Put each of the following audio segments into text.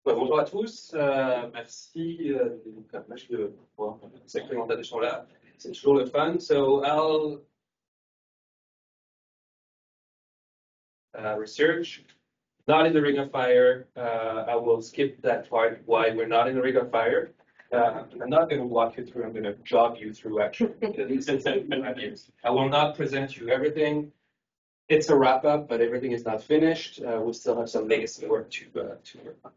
Bonjour à tous, merci de nous permettre de voir cette présentation-là. C'est toujours le fun. So I'll research, not in the Ring of Fire. I will skip that part, why we're not in the Ring of Fire. I'm not going to walk you through, I'm going to jog you through actually. I will not present you everything. It's a wrap-up, but everything is not finished. We still have some legacy work to work on.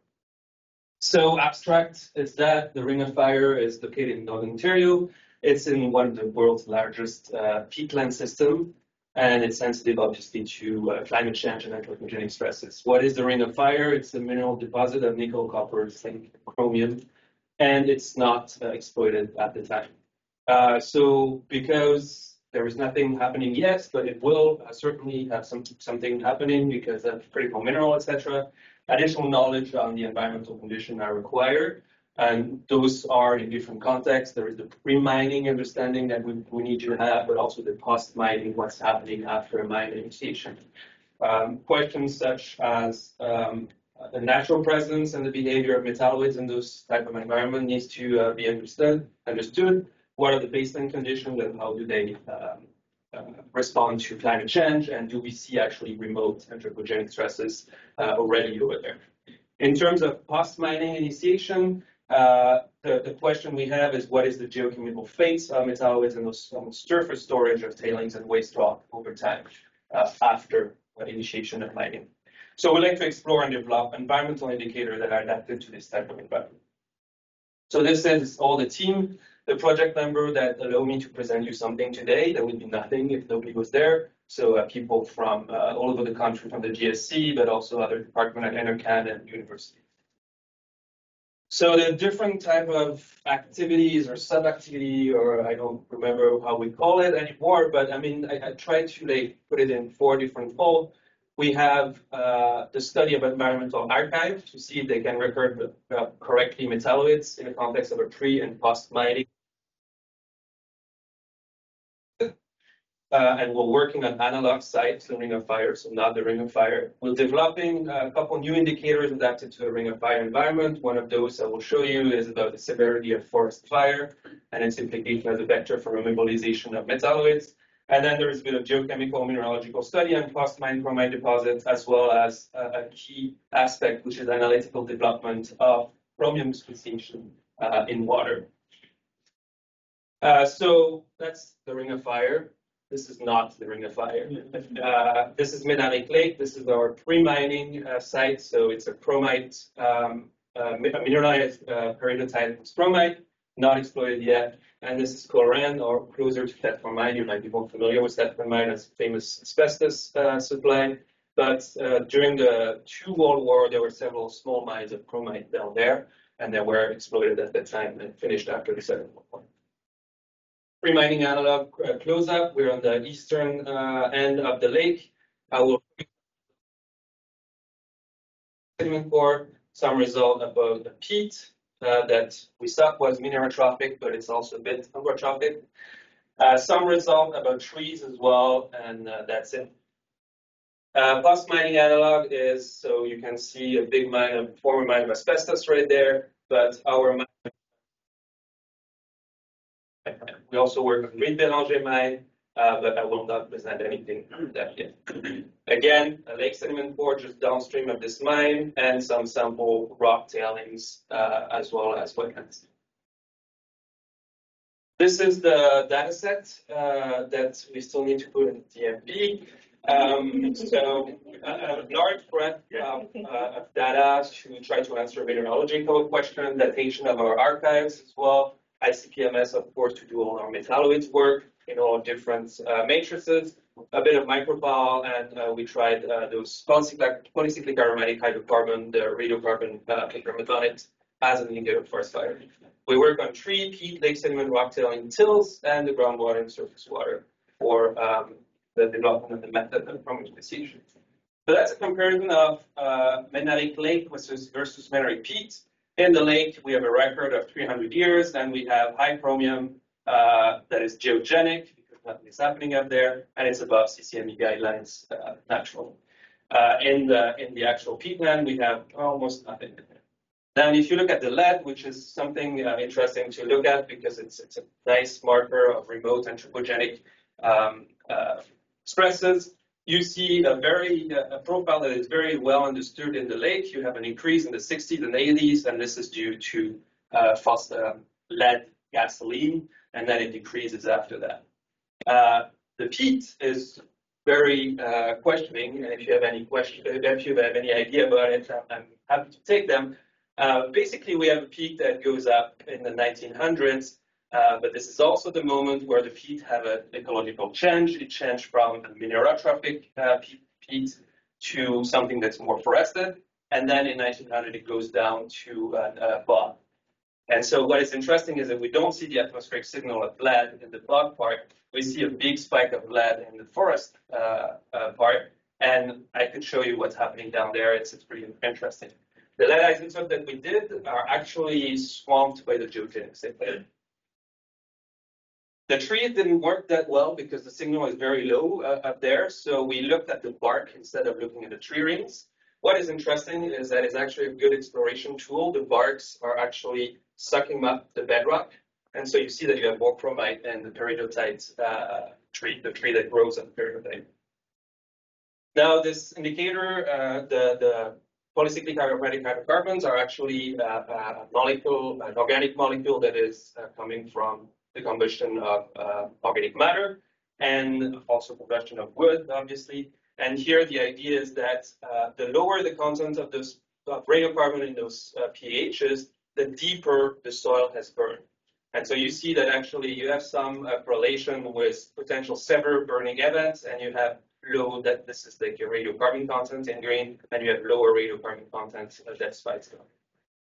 So abstract is that the Ring of Fire is located in Northern Ontario. It's in one of the world's largest peatland system, and it's sensitive, obviously, to climate change and anthropogenic stresses. What is the Ring of Fire? It's a mineral deposit of nickel, copper, zinc, chromium, and it's not exploited at the time. So because there is nothing happening yet, but it will certainly have something happening because of critical mineral, etc. Additional knowledge on the environmental condition are required, and those are in different contexts. There is the pre-mining understanding that we need to have, but also the post-mining, what's happening after a mine initiation. Questions such as the natural presence and the behavior of metalloids in those type of environment needs to be understood. What are the baseline conditions and how do they respond to climate change, and do we see actually remote anthropogenic stresses already over there? In terms of post-mining initiation, the question we have is what is the geochemical fate of metalloids and those surface storage of tailings and waste rock over time after initiation of mining? So we like to explore and develop environmental indicators that are adapted to this type of environment. So this is all the team. The project member that allow me to present you something today. There would be nothing if nobody was there. So people from all over the country, from the GSC, but also other departments at NRCan and universities. So the different type of activities or sub-activity, or I don't remember how we call it anymore, but I mean, I tried to put it in 4 different folds. We have the study of environmental archives to see if they can record correctly metalloids in the context of a pre- and post-mining. And we're working on analog sites, the Ring of Fire, so not the Ring of Fire. We're developing a couple new indicators adapted to a Ring of Fire environment. One of those I will show you is about the severity of forest fire and its implication as a vector for immobilization of metalloids. And then there is a bit of geochemical mineralogical study on post-mine chromite deposits, as well as a key aspect, which is analytical development of chromium speciation in water. So that's the Ring of Fire. This is not the Ring of Fire. This is Mid-Atlantic Lake. This is our pre-mining site. So it's a chromite, mineralized peridotite chromite, not exploited yet. And this is Colran, or closer to Thetford Mine. You might be more familiar with Thetford Mine as famous asbestos supply. But during the 2 World Wars, there were several small mines of chromite down there, and they were exploited at that time and finished after the Second World War. Pre-mining analog close-up. We're on the eastern end of the lake. I will report some result about the peat that we thought was minerotrophic, but it's also a bit hygrotrophic. Some result about trees as well, and that's it. Post-mining analog is, so you can see a big mine, a former mine of asbestos right there, but our mine. We also work on Green Bélanger mine, but I will not present anything on that yet. Again, a lake sediment pore just downstream of this mine, and some sample rock tailings, as well as wetlands. This is the data set that we still need to put in DMP. So a large breadth of data to try to answer mineralogical question, datation of our archives as well. ICP-MS, of course, to do all our metalloids work in all different matrices, a bit of micropyle, and we tried those polycyclic aromatic hydrocarbon, the radiocarbon hypermethanate, as an indicator of forest fire. We work on tree, peat, lake sediment, rocktail, and tills, and the groundwater and surface water for the development of the method of chromium speciation. So that's a comparison of Mid-Atlantic Lake versus Mid-Atlantic peat. In the lake, we have a record of 300 years, and we have high chromium that is geogenic, because nothing is happening up there, and it's above CCME guidelines natural. In the actual peatland, we have almost nothing. Now, if you look at the lead, which is something interesting to look at because it's a nice marker of remote anthropogenic stresses, you see a profile that is very well understood in the lake. You have an increase in the 60s and 80s, and this is due to lead gasoline, and then it decreases after that. The peat is very questioning, and if you have any idea about it, I'm happy to take them. Basically, we have a peak that goes up in the 1900s, but this is also the moment where the peat have an ecological change. It changed from a minerotrophic peat to something that's more forested, and then in 1900 it goes down to a bog. And so what is interesting is that we don't see the atmospheric signal of lead in the bog part. We see a big spike of lead in the forest part, and I could show you what's happening down there. It's pretty interesting. The lead isotopes that we did are actually swamped by the geogenic signal. The tree didn't work that well because the signal is very low up there, so we looked at the bark instead of looking at the tree rings. What is interesting is that it's actually a good exploration tool. The barks are actually sucking up the bedrock, and so you see that you have more chromite in the peridotite tree, the tree that grows on the peridotite. Now, this indicator, the polycyclic aromatic hydrocarbons are actually a molecule, an organic molecule that is coming from the combustion of organic matter and also combustion of wood, obviously. And here the idea is that the lower the content of those radiocarbon in those pHs, the deeper the soil has burned. And so you see that actually you have some correlation with potential severe burning events, and you have low, that this is like your radiocarbon content in green, and you have lower radiocarbon content that spikes up.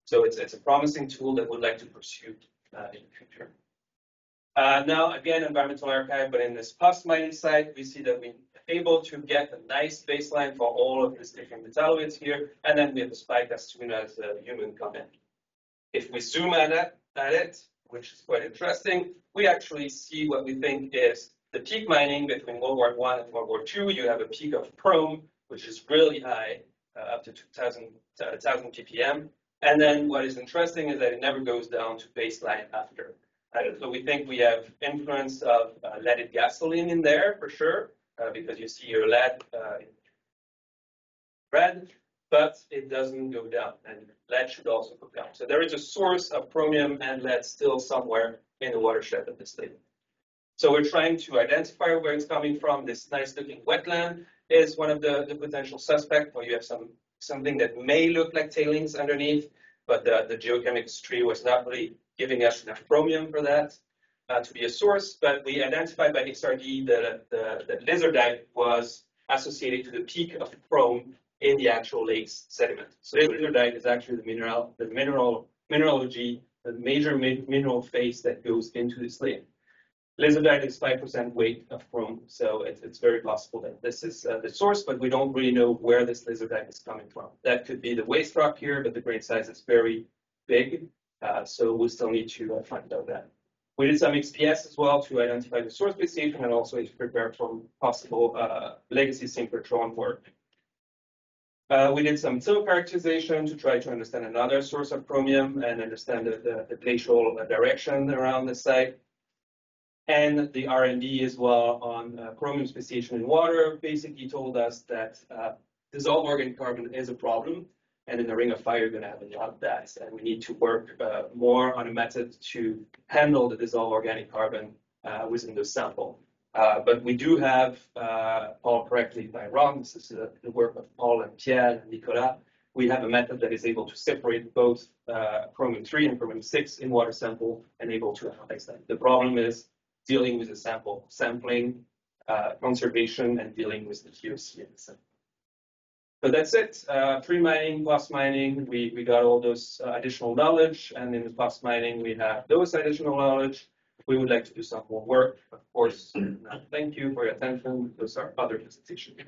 So it's a promising tool that we'd like to pursue in the future. Now, again, environmental archive, but in this post-mining site, we see that we're able to get a nice baseline for all of these different metalloids here, and then we have a spike as soon as human come in. If we zoom at it, which is quite interesting, we actually see what we think is the peak mining between World War I and World War II. You have a peak of chrome, which is really high, up to 2,000 ppm. And then what is interesting is that it never goes down to baseline after. So we think we have influence of leaded gasoline in there for sure, because you see your lead in red, but it doesn't go down, and lead should also go down. So there is a source of chromium and lead still somewhere in the watershed of this lake. So we're trying to identify where it's coming from. This nice-looking wetland is one of the potential suspects, where you have something that may look like tailings underneath, but the geochemistry was not really giving us enough chromium for that to be a source. But we identified by XRD that the lizardite was associated to the peak of chrome in the actual lake's sediment. So lizardite is actually the mineralogy, the major mineral phase that goes into this lake. Lizardite is 5% weight of chrome, so it's very possible that this is the source, but we don't really know where this lizardite is coming from. That could be the waste rock here, but the grain size is very big, so we still need to find out that. We did some XPS as well to identify the source speciation and also to prepare for possible legacy synchrotron work. We did some soil characterization to try to understand another source of chromium and understand the glacial direction around the site. And the R&D as well on chromium speciation in water basically told us that dissolved organic carbon is a problem, and in the ring of fire you're going to have a lot of that, and we need to work more on a method to handle the dissolved organic carbon within the sample. But we do have, Paul, correctly if I'm wrong, this is the work of Paul and Pierre and Nicolas. We have a method that is able to separate both chromium-3 and chromium-6 in water sample and able to analyze that. The problem is dealing with the sample, sampling, conservation, and dealing with the QC in the sample. So that's it. Pre-mining, post-mining, we got all those additional knowledge, and in the post-mining, we have those additional knowledge. We would like to do some more work, of course. Thank you for your attention. Those are other presentations.